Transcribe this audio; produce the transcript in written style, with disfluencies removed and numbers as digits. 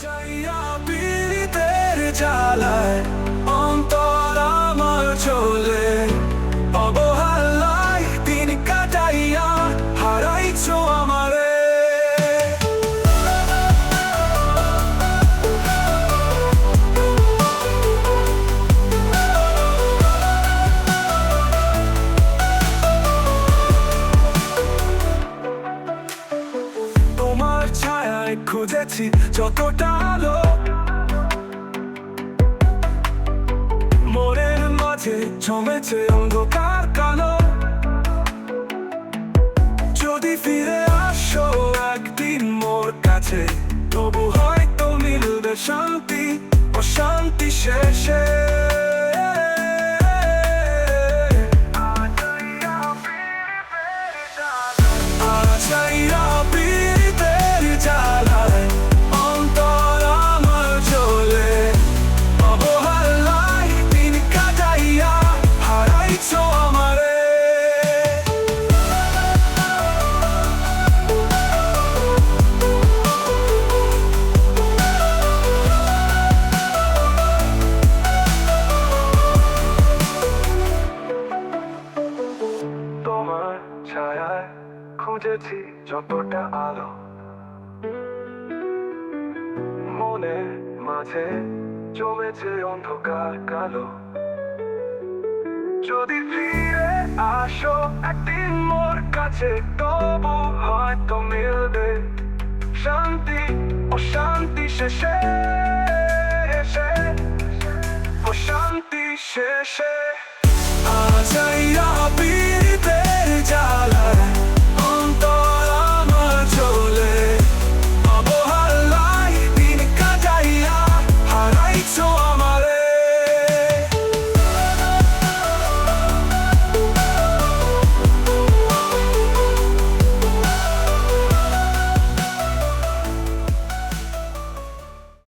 চাইয়া পীড়িতের জ্বালায় অন্তর আমার চলে, অবহেলায় দিন কাটাইয়া হারাইছো আমারে। তোমার ছায়ায় খুঁজেছি যতটা আলো, মনের মাঝে জমেছে অন্ধকার কালো। যদি ফিরে আসো একদিন মোর কাছে, তবু হয়তো মিলবে শান্তি, অশান্তি শেষে। আচাইয়া পীড়িতের জ্বালায় অন্তর আমার জ্বলে, অবহেলায় দিন কাটাইয়া হারাইছো আমারে। তোমার ছায়ায় খুঁজেছি যতটা আলো, মনের মাঝে জমেছে অন্ধকার কালো। যদি ফিরে আসো একদিন মোর কাছে, তবু হয়তো মিলবে শান্তি, অশান্তি শেষে, অশান্তি শেষে।